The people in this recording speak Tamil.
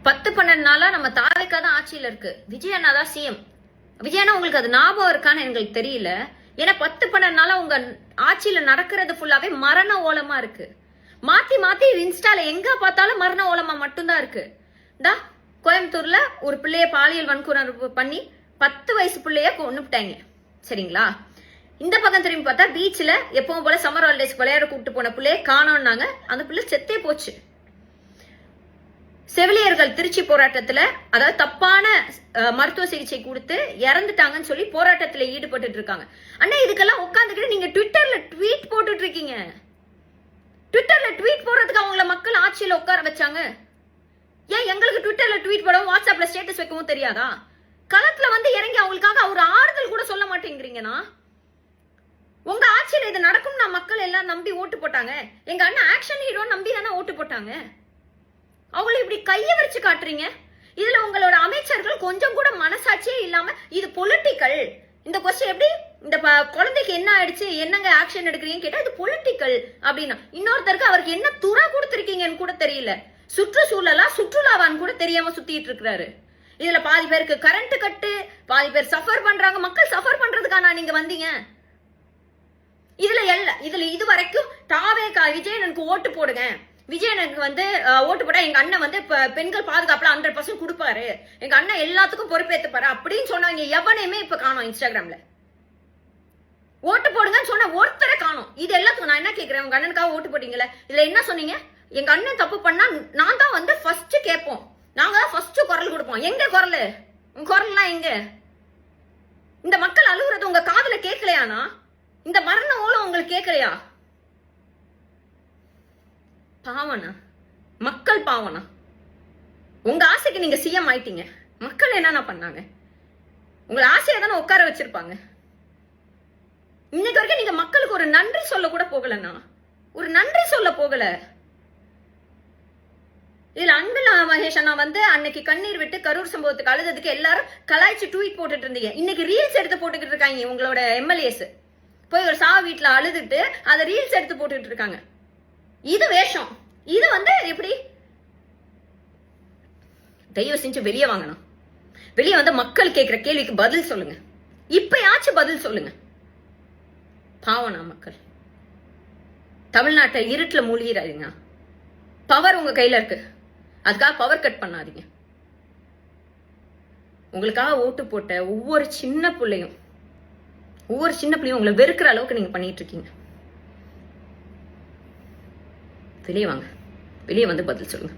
10-12 நாளா நம்ம தாவேக்கா தான் ஆட்சியில இருக்கு. விஜயண்ணா தான் சிஎம். விஜயண்ணா உங்களுக்கு அது ஞாபகம் இருக்கான்னு எங்களுக்கு தெரியல. ஏன்னா 10-12 நாளா உங்க ஆட்சியில நடக்கிறது ஃபுல்லாவே மரண ஓலமா இருக்கு. மாத்தி மாத்தி இன்ஸ்டால எங்க பார்த்தாலும் மரண ஓலமா மட்டும்தான் இருக்கு. கோயம்புத்தூர்ல ஒரு பிள்ளைய பாலியல் வன்கொடுமை பண்ணி 10 வயசு பிள்ளைய கொன்னுட்டாங்க. சரிங்களா? இந்த பக்கம் திரும்பி பார்த்தா பீச்ல எப்பவும் போல சம்மர் ஹாலிடேஸ்க்கு விளையாட கூப்பிட்டு போன பிள்ளைய காணோம்னாங்க. அந்த பிள்ளை செத்தே போச்சு. செவிலியர்கள் திருச்சி போராட்டத்துல, அதாவது தப்பான மருத்துவ சிகிச்சை கொடுத்து இறந்துட்டாங்கன்னு சொல்லி போராட்டத்துல ஈடுபட்டு இருக்காங்க. அண்ணா இதுக்கெல்லாம் உட்காந்துக்கிட்டு நீங்க ட்விட்டர்ல ட்வீட் போட்டுட்டு இருக்கீங்க. ட்விட்டர்ல ட்வீட் போடுறதுக்கு அவங்கள மக்கள் ஆட்சியில உட்கார வச்சாங்க. ஏன் எங்களுக்கு ட்விட்டர்ல ட்வீட் போடவும் வாட்ஸ்அப்ல ஸ்டேட்டஸ் வைக்கவும் தெரியாதா? களத்துல வந்து இறங்கி அவங்களுக்காக ஒரு ஆறுதல் கூட சொல்ல மாட்டேங்கிறீங்கன்னா, உங்க ஆட்சியில இது நடக்கும் நான் மக்கள் எல்லாம் நம்பி ஓட்டு போட்டாங்க. எங்க அண்ணன் ஆக்ஷன் ஹீரோ நம்பி தானே ஓட்டு போட்டாங்க. அவங்களை இப்படி கைய வச்சு காட்டுறீங்க. இதுல உங்களோட அமைச்சர்கள் கொஞ்சம் கூட மனசாட்சியே இல்லாம இது பொலிட்டிக்கல். இந்த கொஸ்டின் எப்படி இந்த குழந்தைக்கு என்ன ஆயிடுச்சு, என்னங்க ஆக்ஷன் எடுக்கிறீங்க கேட்டா இது பொலிட்டிக்கல் அப்படின்னா, இன்னொருத்தருக்கு அவருக்கு என்ன துறை கொடுத்திருக்கீங்கன்னு கூட தெரியல. சுற்றுச்சூழலா சுற்றுலாவான்னு கூட தெரியாம சுத்திட்டு இருக்கிறாரு. இதுல பாதி பேருக்கு கரண்ட் கட்டு, பாதி பேர் சஃபர் பண்றாங்க. மக்கள் சஃபர் பண்றதுக்கான நீங்க வந்தீங்க. இதுல இது வரைக்கும் தாவேக்கா விஜயனுக்கு ஓட்டு போடுங்க, விஜயனுக்கு வந்து ஓட்டு போட்டா எங்க அண்ணன் வந்து பெண்கள் பாதுகாப்புல 100% கொடுப்பாரு, எங்க அண்ணன் எல்லாத்துக்கும் பொறுப்பேற்றுப்பாரு அப்படின்னு சொன்னாங்க. எவனையுமே இப்ப காணோம். இன்ஸ்டாகிராம்ல ஓட்டு போடுங்கன்னு சொன்ன ஒருத்தரை காணோம். இது எல்லாத்துக்கும் நான் என்ன கேட்கிறேன், உங்க அண்ணனுக்காக ஓட்டு போட்டீங்கல்ல, இதுல என்ன சொன்னீங்க? எங்க அண்ணன் தப்பு பண்ணா நான் தான் வந்து ஃபர்ஸ்ட் கேட்போம், நாங்க தான் ஃபர்ஸ்ட் குரல் கொடுப்போம். எங்க குரல்? உங்க குரல்லாம் எங்க? இந்த மக்கள் அழுகுறது உங்க காதுல கேட்கலையானா? இந்த மரண ஓலம் உங்களுக்கு கேட்கலையா? பாவனா, மக்கள் பாவனா. உங்க ஆசைக்கு நீங்க சிஎம் ஆயிட்டீங்க. மக்கள் என்னன்னா பண்ணாங்க? உங்களை ஆசையா தானே உட்கார வச்சிருப்பாங்க. இன்னைக்கு வரைக்கும் நீங்க மக்களுக்கு ஒரு நன்றி சொல்ல கூட போகலன்னா, ஒரு நன்றி சொல்ல போகல. இதுல அன்பில் மகேஷ் அண்ணா வந்து அன்னைக்கு கண்ணீர் விட்டு கரூர் சம்பவத்துக்கு அழுததுக்கு எல்லாரும் கலாய்ச்சி ட்வீட் போட்டுட்டு இருந்தீங்க. இன்னைக்கு ரீல்ஸ் எடுத்து போட்டுக்கிட்டு இருக்காங்க. உங்களோட எம்எல்ஏஸ் போய் ஒரு சாவு வீட்டுல அழுதுட்டு அதை ரீல்ஸ் எடுத்து போட்டுக்கிட்டு இருக்காங்க. இது வேஷம். இது வந்து எப்படி? தயவு செஞ்சு வெளியே வாங்கணும். வெளியே வந்து மக்கள் கேட்கிற கேள்விக்கு பதில் சொல்லுங்க. இப்பயாச்சும் பதில் சொல்லுங்க. பாவனா மக்கள் தமிழ்நாட்டை இருட்டுல மூழ்கிறாதீங்க. பவர் உங்க கையில இருக்கு, அதுக்காக பவர் கட் பண்ணாதீங்க. உங்களுக்காக ஓட்டு போட்ட ஒவ்வொரு சின்ன பிள்ளையும் உங்களை வெறுக்கிற அளவுக்கு நீங்க பண்ணிட்டு இருக்கீங்க. வெளியே வாங்க, வெளியே வந்து பதில் சொல்லுங்க.